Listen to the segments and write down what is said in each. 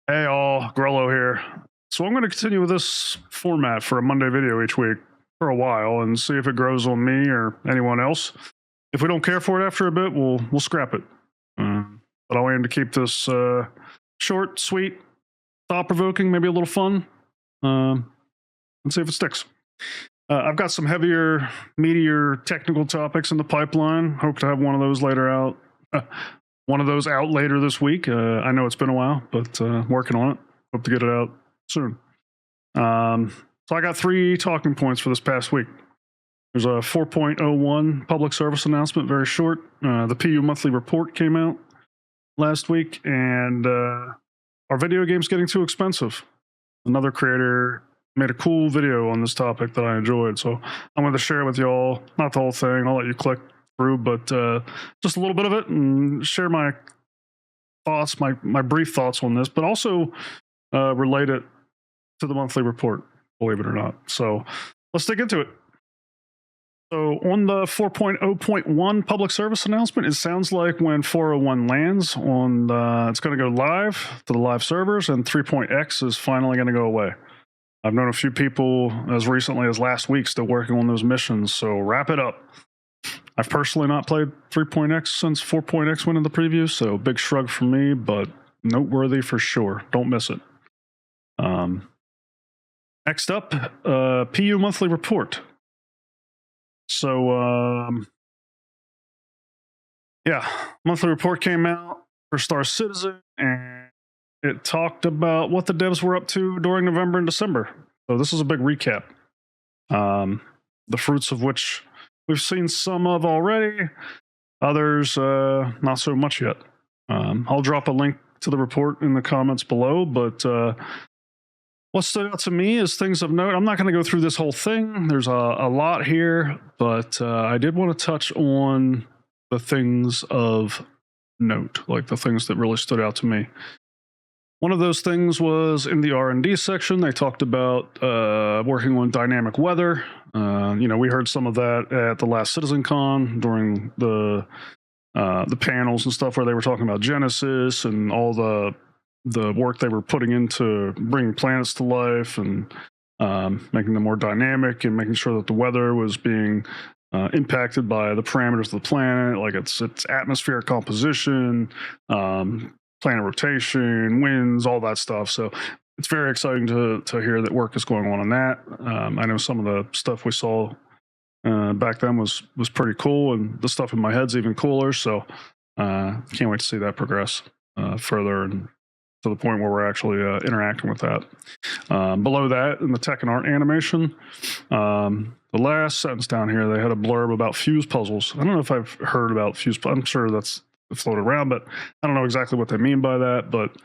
Hey all, Grello here. So I'm going to continue with this format for a Monday video each week for a while and see if it grows on me or anyone else. If we don't care for it after a bit, we'll scrap it. But I'll aim to keep this short, sweet, thought-provoking, maybe a little fun, and see if it sticks. I've got some heavier, meatier technical topics in the pipeline. Hope to have one of those out later this week. I know it's been a while, but working on it. Hope to get it out soon. So I got 3 talking points for this past week. There's a 4.01 public service announcement, very short. The PU monthly report came out last week, and are video games getting too expensive? Another creator made a cool video on this topic that I enjoyed, so I'm going to share it with y'all. Not the whole thing. I'll let you click through, but just a little bit of it and share my thoughts, my brief thoughts on this, but also relate it to the monthly report, believe it or not. So let's dig into it. So on the 4.0.1 public service announcement, it sounds like when 401 lands on it's going to go live to the live servers, and 3.x is finally going to go away. I've known a few people as recently as last week still working on those missions, so wrap it up. I've personally not played 3.x since 4.x went in the preview, so big shrug from me, but noteworthy for sure. Don't miss it. Next up, PU monthly report. So, yeah, monthly report came out for Star Citizen, and it talked about what the devs were up to during November and December. So this is a big recap. The fruits of which we've seen some of already, others not so much yet. I'll drop a link to the report in the comments below, but what stood out to me is things of note. I'm not going to go through this whole thing. There's a lot here, but I did want to touch on the things of note, like the things that really stood out to me. One of those things was in the R&D section. They talked about working on dynamic weather. We heard some of that at the last CitizenCon during the panels and stuff where they were talking about Genesis and all the work they were putting into bringing planets to life and making them more dynamic and making sure that the weather was being impacted by the parameters of the planet, like its atmospheric composition, planet rotation, winds, all that stuff. So it's very exciting to hear that work is going on that. I know some of the stuff we saw back then was pretty cool, and the stuff in my head's even cooler. So can't wait to see that progress further and to the point where we're actually interacting with that. Below that, in the tech and art animation, the last sentence down here, they had a blurb about fuse puzzles. I don't know if I've heard about fuse puzzles. I'm sure that's floated around, but I don't know exactly what they mean by that. But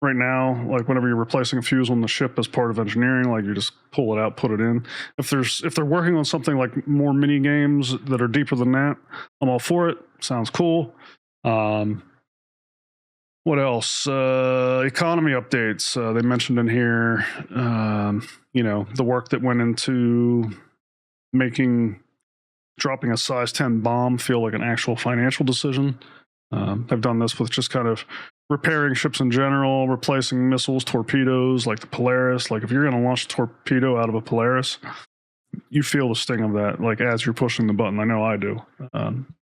right now, like whenever you're replacing a fuse on the ship as part of engineering, like you just pull it out, put it in. If they're working on something like more mini games that are deeper than that, I'm all for it. Sounds cool. What else? Economy updates. They mentioned in here, the work that went into making dropping a size 10 bomb feel like an actual financial decision. I've done this with just kind of repairing ships in general, replacing missiles, torpedoes, like the Polaris. Like if you're going to launch a torpedo out of a Polaris, you feel the sting of that, like as you're pushing the button. I know I do.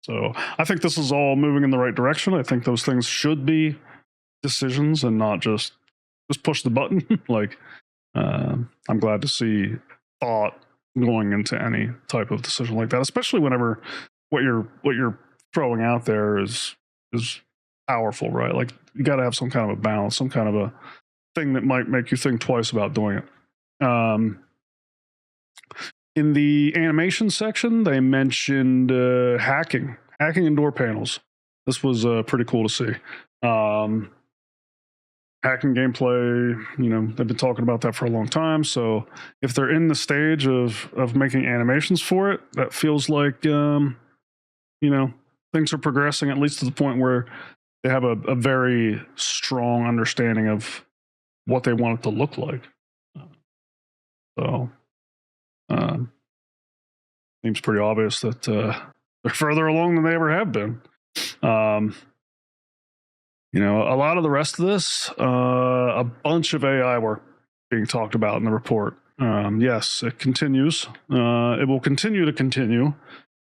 So I think this is all moving in the right direction. I think those things should be decisions and not just push the button. Like I'm glad to see thought going into any type of decision like that, especially whenever what you're throwing out there is powerful, right? Like you got to have some kind of a balance, some kind of a thing that might make you think twice about doing it. In the animation section, they mentioned hacking indoor panels. This was pretty cool to see. Hacking gameplay, they've been talking about that for a long time. So if they're in the stage of making animations for it, that feels like things are progressing, at least to the point where they have a very strong understanding of what they want it to look like. So seems pretty obvious that they're further along than they ever have been. A lot of the rest of this, a bunch of AI work being talked about in the report. Yes, it continues. It will continue to continue.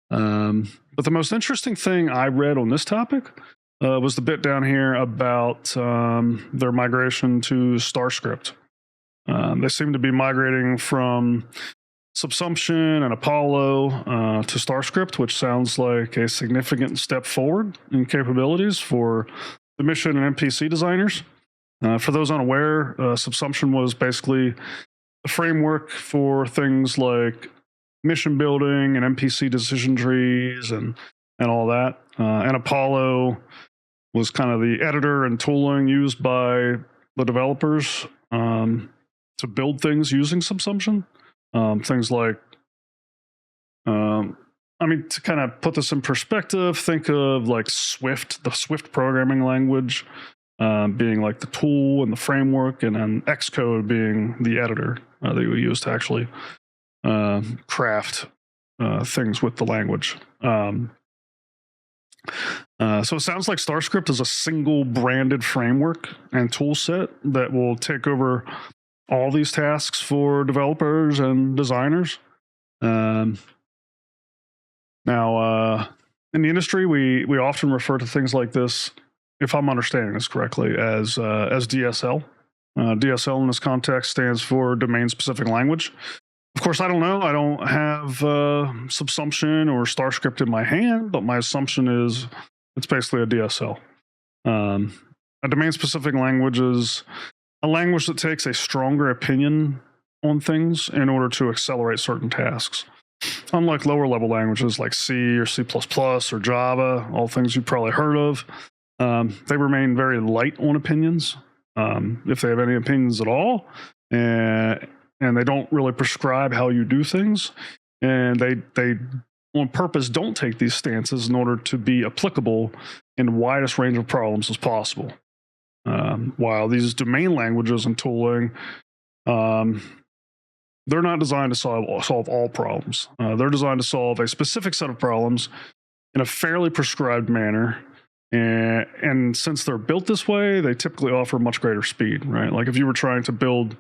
But the most interesting thing I read on this topic was the bit down here about their migration to StarScript. They seem to be migrating from Subsumption and Apollo to StarScript, which sounds like a significant step forward in capabilities for the mission and NPC designers. For those unaware, Subsumption was basically a framework for things like mission building and NPC decision trees and all that. And Apollo was kind of the editor and tooling used by the developers to build things using Subsumption. Things like, to kind of put this in perspective, think of like Swift, the Swift programming language, being like the tool and the framework, and then Xcode being the editor that you use to actually craft things with the language. So it sounds like StarScript is a single branded framework and tool set that will take over all these tasks for developers and designers. Now, in the industry, we often refer to things like this, if I'm understanding this correctly, as DSL. DSL in this context stands for domain-specific language. Of course, I don't know. I don't have Subsumption or StarScript in my hand, but my assumption is it's basically a DSL. A domain-specific language is a language that takes a stronger opinion on things in order to accelerate certain tasks. Unlike lower-level languages like C or C++ or Java, all things you've probably heard of, they remain very light on opinions, if they have any opinions at all, and they don't really prescribe how you do things, and they on purpose don't take these stances in order to be applicable in the widest range of problems as possible. While these domain languages and tooling, they're not designed to solve all problems. They're designed to solve a specific set of problems in a fairly prescribed manner. And since they're built this way, they typically offer much greater speed, right? Like if you were trying to build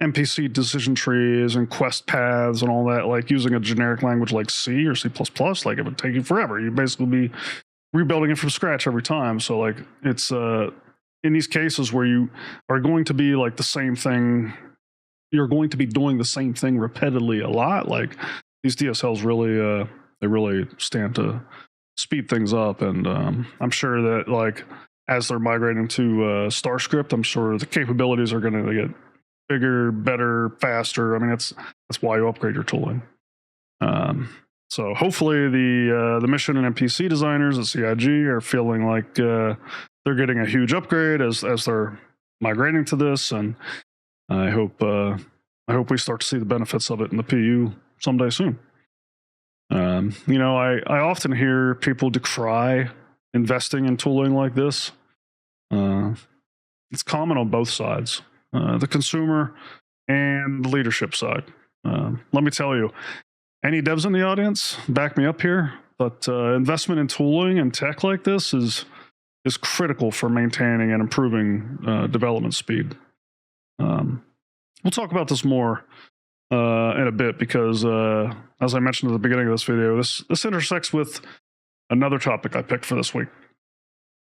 NPC decision trees and quest paths and all that, like using a generic language like C or C++, like it would take you forever. You'd basically be rebuilding it from scratch every time. So like it's in these cases where you are going to be like the same thing, you're going to be doing the same thing repeatedly a lot. Like these DSLs really, they really stand to speed things up. And I'm sure that like as they're migrating to StarScript, I'm sure the capabilities are going to get bigger, better, faster. I mean, that's why you upgrade your tooling. So hopefully the mission and NPC designers at CIG are feeling like they're getting a huge upgrade as they're migrating to this, and I hope we start to see the benefits of it in the PU someday soon. I often hear people decry investing in tooling like this. It's common on both sides, the consumer and the leadership side. Let me tell you, any devs in the audience, back me up here, but investment in tooling and tech like this is critical for maintaining and improving development speed. We'll talk about this more in a bit because, as I mentioned at the beginning of this video, this intersects with another topic I picked for this week.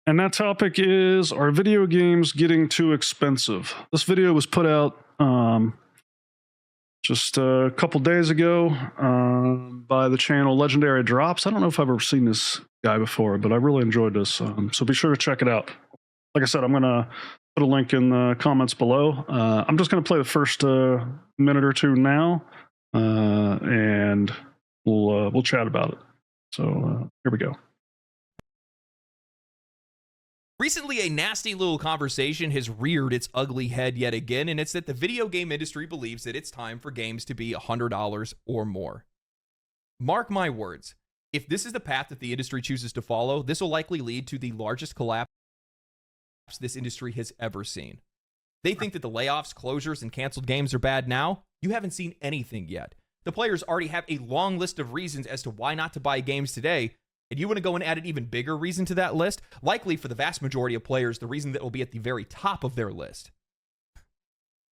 And that topic is, are video games getting too expensive? This video was put out just a couple days ago by the channel Legendary Drops. I don't know if I've ever seen this guy before, but I really enjoyed this. So be sure to check it out. Like I said, I'm going to put a link in the comments below. I'm just going to play the first minute or two now, and we'll chat about it. So here we go. Recently, a nasty little conversation has reared its ugly head yet again, and it's that the video game industry believes that it's time for games to be $100 or more. Mark my words, if this is the path that the industry chooses to follow, this will likely lead to the largest collapse this industry has ever seen. They think that the layoffs, closures, and canceled games are bad now. You haven't seen anything yet. The players already have a long list of reasons as to why not to buy games today, And you want to go and add an even bigger reason to that list? Likely for the vast majority of players, the reason that will be at the very top of their list.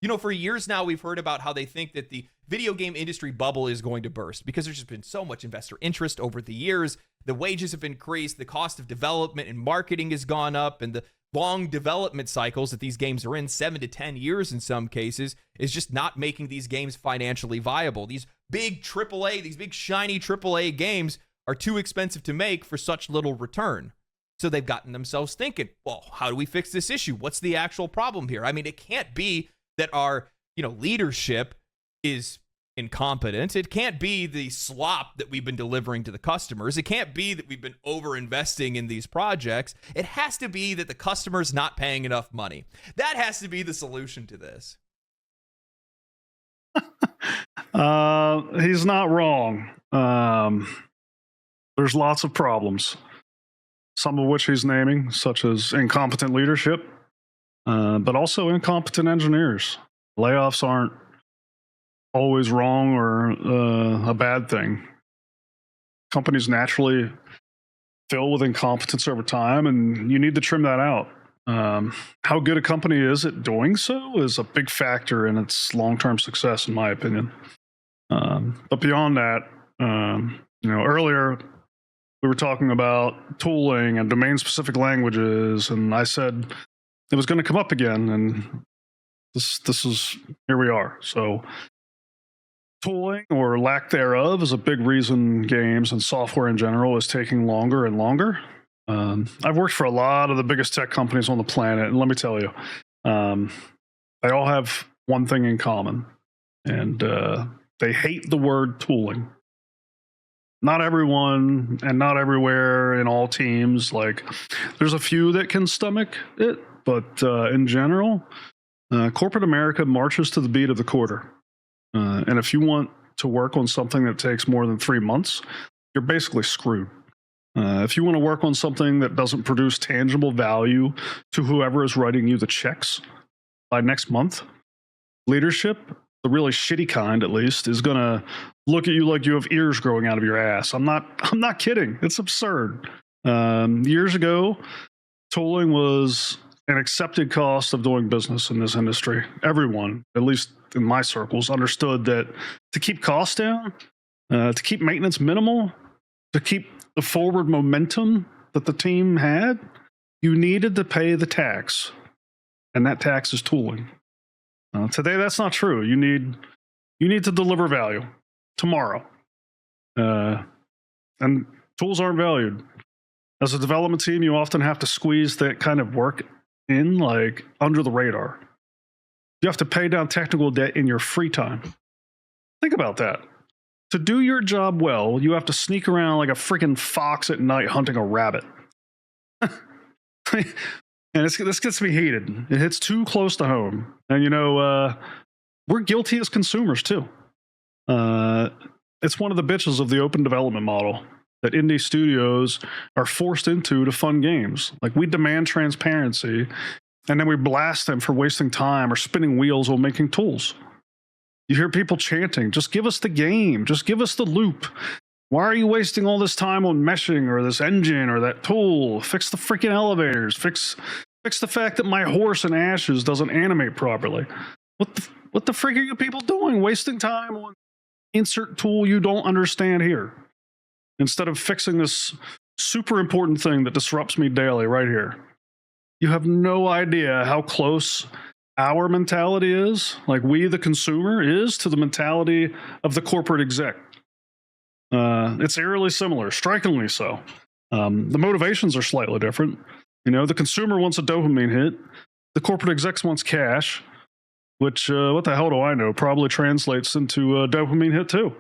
You know, for years now, we've heard about how they think that the video game industry bubble is going to burst because there's just been so much investor interest over the years. The wages have increased, the cost of development and marketing has gone up, and the long development cycles that these games are in, 7 to 10 years in some cases, is just not making these games financially viable. These big AAA, these big shiny AAA games are too expensive to make for such little return. So they've gotten themselves thinking, well, how do we fix this issue? What's the actual problem here? I mean, it can't be that our, leadership is incompetent. It can't be the slop that we've been delivering to the customers. It can't be that we've been over-investing in these projects. It has to be that the customer's not paying enough money. That has to be the solution to this. He's not wrong. There's lots of problems, some of which he's naming, such as incompetent leadership, but also incompetent engineers. Layoffs aren't always wrong or a bad thing. Companies naturally fill with incompetence over time, and you need to trim that out. How good a company is at doing so is a big factor in its long-term success, in my opinion. But beyond that, earlier we were talking about tooling and domain-specific languages, and I said it was going to come up again, and this is here we are. So tooling or lack thereof is a big reason games and software in general is taking longer and longer. I've worked for a lot of the biggest tech companies on the planet, and let me tell you, they all have one thing in common, and they hate the word tooling. Not everyone and not everywhere in all teams. Like, there's a few that can stomach it, but in general, corporate America marches to the beat of the quarter. And if you want to work on something that takes more than 3 months, you're basically screwed. If you want to work on something that doesn't produce tangible value to whoever is writing you the checks by next month, leadership, the really shitty kind at least, is going to look at you like you have ears growing out of your ass. I'm not kidding. It's absurd. Years ago, tooling was an accepted cost of doing business in this industry. Everyone, at least in my circles, understood that to keep costs down, to keep maintenance minimal, to keep the forward momentum that the team had, you needed to pay the tax. And that tax is tooling. Today, that's not true. You need to deliver value tomorrow. And tools aren't valued. As a development team, you often have to squeeze that kind of work in, like, under the radar. You have to pay down technical debt in your free time. Think about that. To do your job well, you have to sneak around like a freaking fox at night hunting a rabbit. And this gets me heated. It hits too close to home. And, we're guilty as consumers, too. It's one of the bitches of the open development model that indie studios are forced into to fund games. Like, we demand transparency, and then we blast them for wasting time or spinning wheels while making tools. You hear people chanting, just give us the game, just give us the loop. Why are you wasting all this time on meshing or this engine or that tool? Fix the freaking elevators. Fix the fact that my horse in ashes doesn't animate properly. What the freak are you people doing? Wasting time on insert tool you don't understand here, instead of fixing this super important thing that disrupts me daily right here. You have no idea how close our mentality is, like we, the consumer, is to the mentality of the corporate exec. It's eerily similar, strikingly so. The motivations are slightly different. The consumer wants a dopamine hit. The corporate execs wants cash, which, what the hell do I know, probably translates into a dopamine hit too.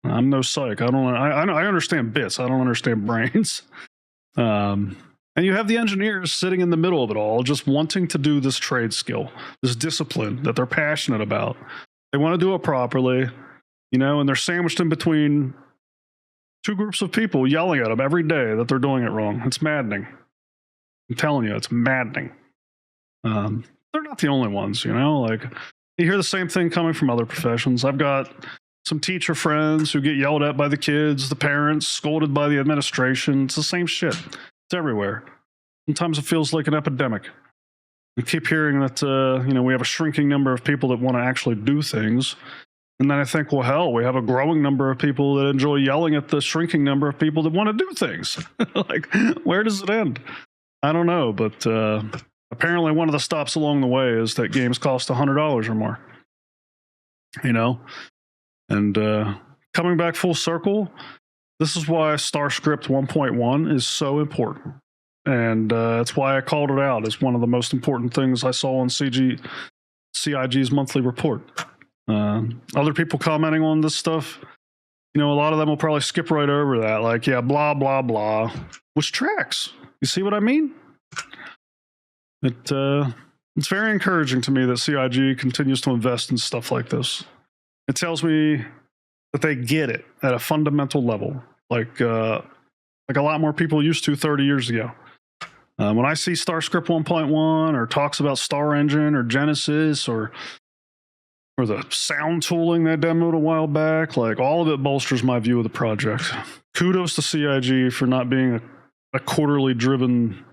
I'm no psych. I understand bits. I don't understand brains. And you have the engineers sitting in the middle of it all, just wanting to do this trade skill, this discipline that they're passionate about. They want to do it properly, and they're sandwiched in between two groups of people yelling at them every day that they're doing it wrong. It's maddening. I'm telling you, it's maddening. They're not the only ones, like, you hear the same thing coming from other professions. I've got some teacher friends who get yelled at by the kids, the parents, scolded by the administration. It's the same shit. It's everywhere. Sometimes it feels like an epidemic. We keep hearing that, we have a shrinking number of people that want to actually do things. And then I think, well, hell, we have a growing number of people that enjoy yelling at the shrinking number of people that want to do things. Like, where does it end? I don't know, but apparently one of the stops along the way is that games cost $100 or more. And coming back full circle, this is why Starscript 1.1 is so important. And that's why I called it out as one of the most important things I saw on CIG's monthly report. Other people commenting on this stuff, a lot of them will probably skip right over that. Like, yeah, blah, blah, blah, which tracks. You see what I mean? It's very encouraging to me that CIG continues to invest in stuff like this. It tells me that they get it at a fundamental level, like a lot more people used to 30 years ago. When I see Starscript 1.1 or talks about Star Engine or Genesis or the sound tooling they demoed a while back, like all of it bolsters my view of the project. Kudos to CIG for not being a quarterly driven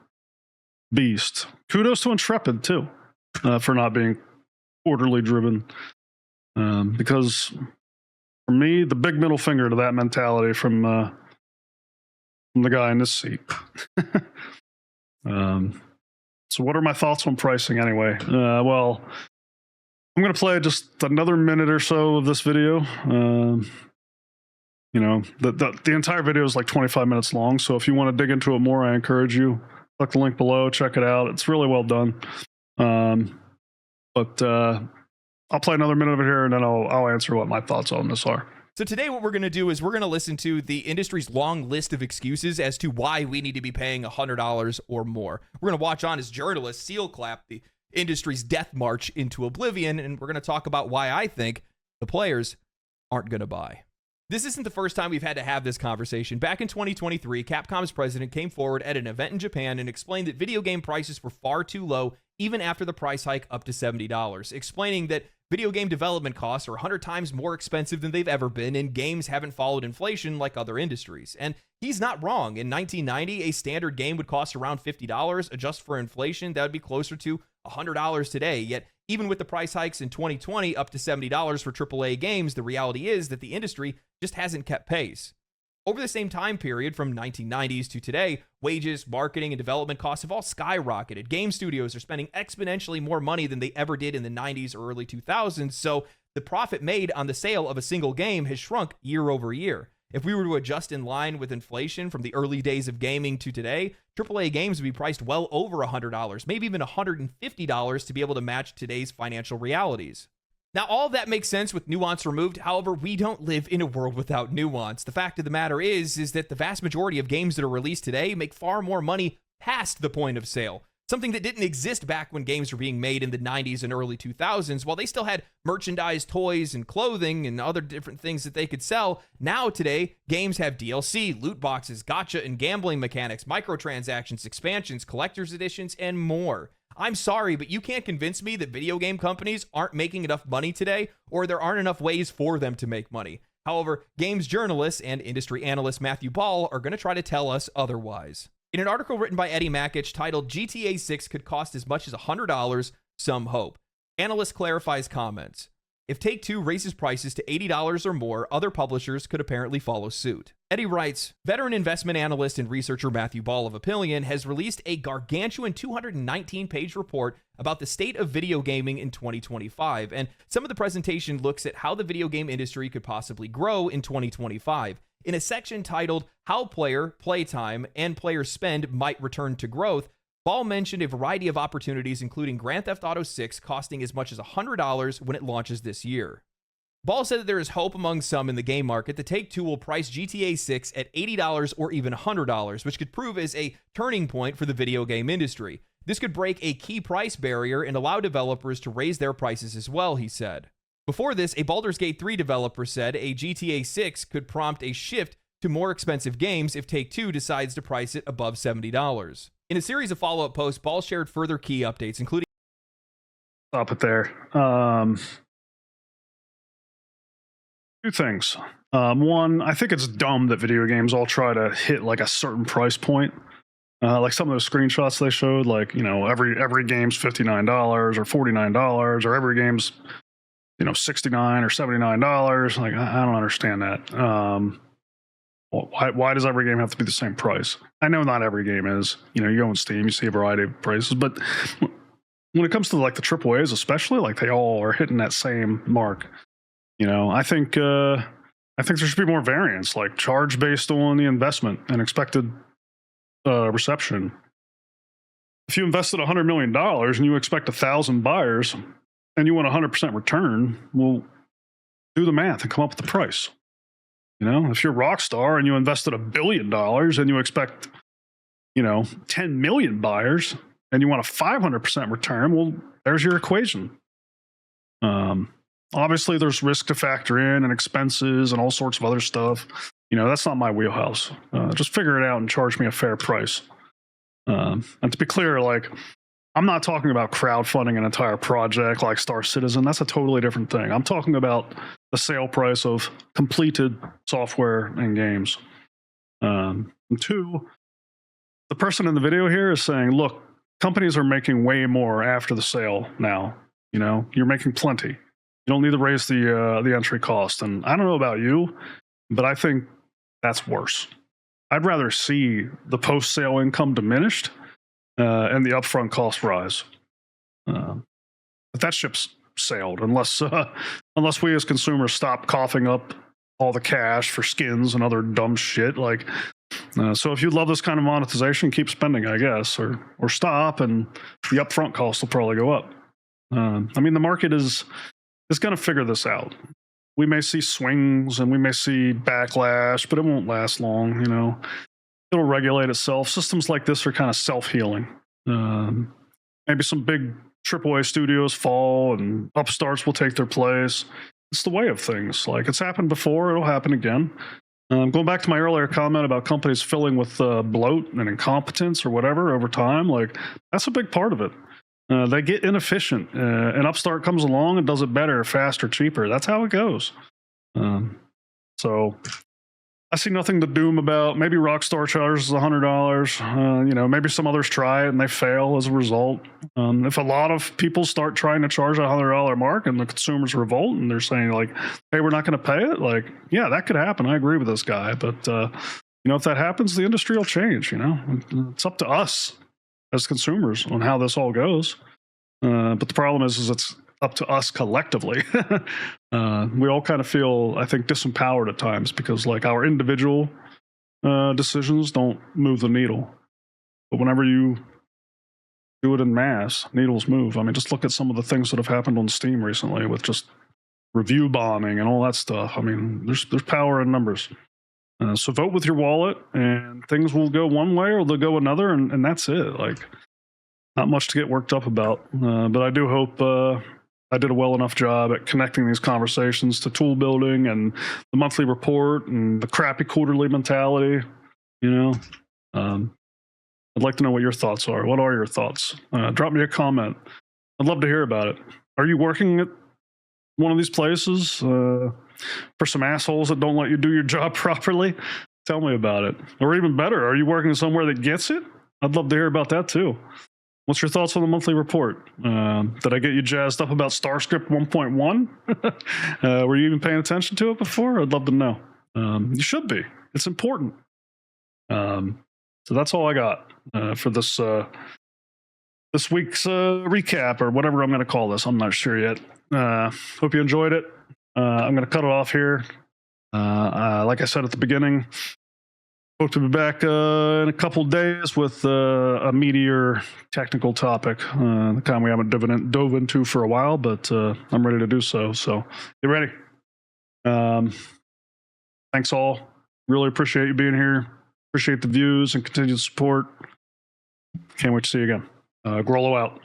beast. Kudos to Intrepid too, for not being quarterly driven. Because for me, the big middle finger to that mentality from the guy in this seat. So what are my thoughts on pricing anyway? Well, I'm going to play just another minute or so of this video. The entire video is like 25 minutes long. So if you want to dig into it more, I encourage you. Click the link below, check it out. It's really well done. But I'll play another minute of it here and then I'll answer what my thoughts on this are. So today what we're going to do is we're going to listen to the industry's long list of excuses as to why we need to be paying $100 or more. We're going to watch on as journalists seal clap the industry's death march into oblivion, and we're going to talk about why I think the players aren't going to buy. This isn't the first time we've had to have this conversation. Back in 2023, Capcom's president came forward at an event in Japan and explained that video game prices were far too low even after the price hike up to $70, explaining that video game development costs are 100 times more expensive than they've ever been, and games haven't followed inflation like other industries. And he's not wrong. In 1990, a standard game would cost around $50. Adjust for inflation, that would be closer to $100 today. Yet, even with the price hikes in 2020 up to $70 for AAA games, the reality is that the industry just hasn't kept pace. Over the same time period, from 1990s to today, wages, marketing, and development costs have all skyrocketed. Game studios are spending exponentially more money than they ever did in the 90s or early 2000s, so the profit made on the sale of a single game has shrunk year over year. If we were to adjust in line with inflation from the early days of gaming to today, AAA games would be priced well over $100, maybe even $150 to be able to match today's financial realities. Now, all of that makes sense with nuance removed. However, we don't live in a world without nuance. The fact of the matter is that the vast majority of games that are released today make far more money past the point of sale. Something that didn't exist back when games were being made in the 90s and early 2000s. While they still had merchandise, toys, and clothing and other different things that they could sell, now today, games have DLC, loot boxes, gacha and gambling mechanics, microtransactions, expansions, collector's editions, and more. I'm sorry, but you can't convince me that video game companies aren't making enough money today, or there aren't enough ways for them to make money. However, games journalists and industry analyst Matthew Ball are going to try to tell us otherwise. In an article written by Eddie Mackich titled GTA 6 could cost as much as $100, some hope. Analyst clarifies comments. If Take-Two raises prices to $80 or more, other publishers could apparently follow suit. Eddie writes, veteran investment analyst and researcher Matthew Ball of Opinion has released a gargantuan 219-page report about the state of video gaming in 2025, and some of the presentation looks at how the video game industry could possibly grow in 2025. In a section titled How Player, Playtime, and Player Spend Might Return to Growth, Ball mentioned a variety of opportunities, including Grand Theft Auto 6 costing as much as $100 when it launches this year. Ball said that there is hope among some in the game market that Take-Two will price GTA 6 at $80 or even $100, which could prove as a turning point for the video game industry. This could break a key price barrier and allow developers to raise their prices as well, he said. Before this, a Baldur's Gate 3 developer said a GTA 6 could prompt a shift to more expensive games if Take-Two decides to price it above $70. In a series of follow-up posts, Ball shared further key updates, including... Stop it there. Two things. One, I think it's dumb that video games all try to hit like a certain price point. Like some of those screenshots they showed, like, you know, every game's $59 or $49, or every game's, you know, $69 or $79. Like, I don't understand that. Why does every game have to be the same price? I know not every game is. You know, you go on Steam, you see a variety of prices, but when it comes to like the AAAs, especially, like they all are hitting that same mark. You know, I think there should be more variance, like charge based on the investment and expected reception. If you invested $100 million and you expect 1,000 buyers and you want 100% return, well, do the math and come up with the price. You know, if you're Rockstar and you invested $1 billion and you expect, you know, 10 million buyers and you want a 500% return, well, there's your equation. Obviously, there's risk to factor in and expenses and all sorts of other stuff. You know, that's not my wheelhouse. Just figure it out and charge me a fair price. And to be clear, like, I'm not talking about crowdfunding an entire project like Star Citizen. That's a totally different thing. I'm talking about the sale price of completed software and games. And two, the person in the video here is saying, look, companies are making way more after the sale now. You know, you're making plenty. You don't need to raise the entry cost. And I don't know about you, but I think that's worse. I'd rather see the post-sale income diminished and the upfront cost rise. But that ship's sailed unless we as consumers stop coughing up all the cash for skins and other dumb shit. Like, so if you love this kind of monetization, keep spending, I guess, or stop, and the upfront cost will probably go up. I mean, the market is going to figure this out. We may see swings and we may see backlash, but it won't last long. You know, it'll regulate itself. Systems like this are kind of self-healing. Maybe some big AAA studios fall and upstarts will take their place. It's the way of things. Like, it's happened before, it'll happen again. Going back to my earlier comment about companies filling with bloat and incompetence or whatever over time, like, that's a big part of it. They get inefficient. An upstart comes along and does it better, faster, cheaper. That's how it goes. So I see nothing to doom about. Maybe Rockstar charges $100. You know, maybe some others try it and they fail as a result. If a lot of people start trying to charge a $100 mark and the consumers revolt and they're saying like, "Hey, we're not going to pay it," like, yeah, that could happen. I agree with this guy, but you know, if that happens, the industry will change. You know, it's up to us as consumers on how this all goes. But the problem is it's up to us collectively. We all kind of feel, I think, disempowered at times because, like, our individual decisions don't move the needle. But whenever you do it in mass, needles move. I mean, just look at some of the things that have happened on Steam recently with just review bombing and all that stuff. I mean, there's power in numbers. So vote with your wallet, and things will go one way or they'll go another, and that's it. Like, not much to get worked up about. But I do hope I did a well enough job at connecting these conversations to tool building and the monthly report and the crappy quarterly mentality. You know, I'd like to know what your thoughts are. What are your thoughts? Drop me a comment. I'd love to hear about it. Are you working at one of these places for some assholes that don't let you do your job properly? Tell me about it. Or even better, are you working somewhere that gets it? I'd love to hear about that too. What's your thoughts on the monthly report? Did I get you jazzed up about Starscript 1.1? Were you even paying attention to it before? I'd love to know. You should be. It's important. So that's all I got for this week's recap, or whatever I'm going to call this. I'm not sure yet. Hope you enjoyed it. I'm going to cut it off here. Like I said at the beginning, hope to be back in a couple days with a meatier technical topic, the kind we haven't dove into for a while, but I'm ready to do so. So get ready. Thanks all. Really appreciate you being here. Appreciate the views and continued support. Can't wait to see you again. Grollo out.